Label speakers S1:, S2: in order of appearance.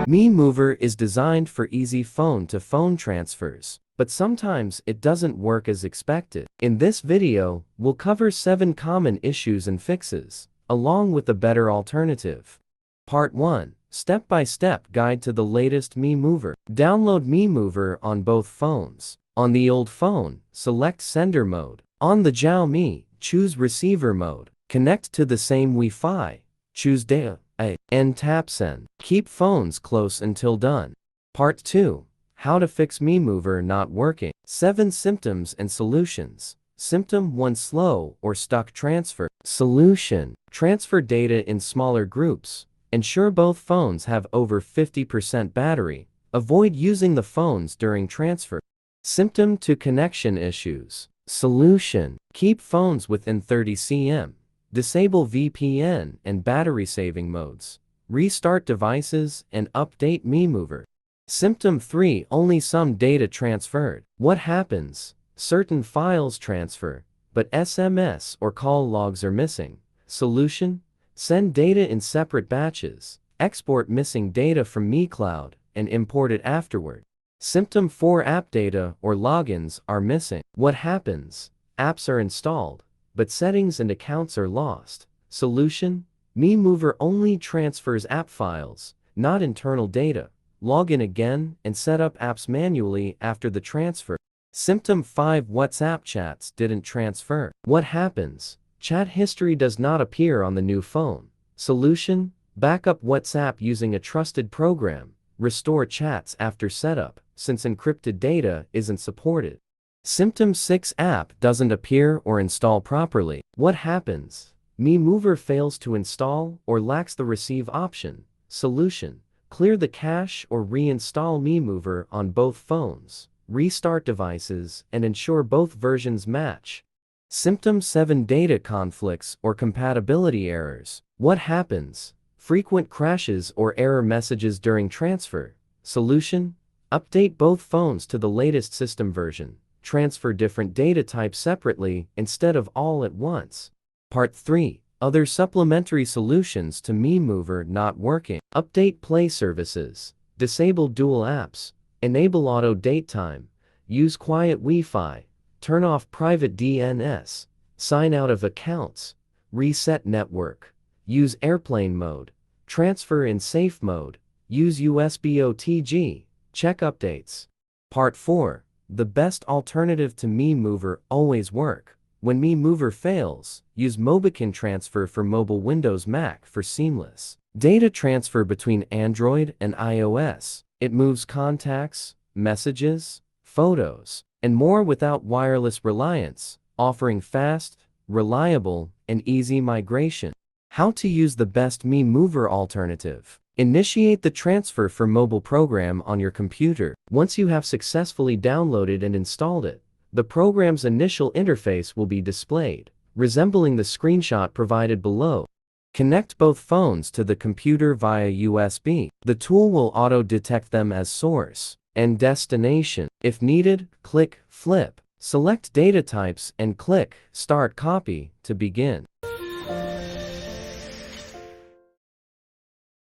S1: Mi Mover is designed for easy phone-to-phone transfers, but sometimes it doesn't work as expected. In this video, we'll cover 7 common issues and fixes, along with a better alternative. Part 1. Step-by-step guide to the latest Mi Mover. Download Mi Mover on both phones. On the old phone, select sender mode. On the Xiaomi, choose receiver mode. Connect to the same Wi-Fi. Choose data and tap send. Keep phones close until done. Part 2. How to fix Mi Mover not working. 7 symptoms and solutions. Symptom 1. Slow or stuck transfer. Solution. Transfer data in smaller groups. Ensure both phones have over 50% battery. Avoid using the phones during transfer. Symptom 2. Connection issues. Solution. Keep phones within 30 cm. Disable VPN and battery-saving modes. Restart devices and update Mi Mover. Symptom 3. Only some data transferred. What happens? Certain files transfer, but SMS or call logs are missing. Solution. Send data in separate batches. Export missing data from Mi Cloud and import it afterward. Symptom 4. App data or logins are missing. What happens? Apps are installed, but settings and accounts are lost. Solution. Mi Mover only transfers app files, not internal data. Log in again and set up apps manually after the transfer. Symptom 5. WhatsApp chats didn't transfer. What happens? Chat history does not appear on the new phone. Solution. Backup WhatsApp using a trusted program. Restore chats after setup, since encrypted data isn't supported. Symptom 6. App doesn't appear or install properly. What happens? Mi Mover fails to install or lacks the receive option. Solution. Clear the cache or reinstall Mi Mover on both phones. Restart devices and ensure both versions match. Symptom 7. Data conflicts or compatibility errors. What happens? Frequent crashes or error messages during transfer. Solution. Update both phones to the latest system version. Transfer different data types separately instead of all at once. Part 3. Other supplementary solutions to Mi Mover not working. Update Play services. Disable dual apps. Enable auto date time. Use quiet Wi-Fi. Turn off private DNS. Sign out of accounts. Reset network. Use airplane mode. Transfer in safe mode. Use USB OTG. Check updates. Part 4. The best alternative to Mi Mover always work. When Mi Mover fails, use Mobican Transfer for mobile Windows Mac for seamless data transfer between Android and iOS. It moves contacts, messages, photos, and more without wireless reliance, offering fast, reliable, and easy migration. How to use the best Mi Mover alternative. Initiate the transfer for mobile program on your computer. Once you have successfully downloaded and installed it, the program's initial interface will be displayed, resembling the screenshot provided below. Connect both phones to the computer via USB. The tool will auto-detect them as source and destination. If needed, click Flip. Select data types and click Start Copy to begin.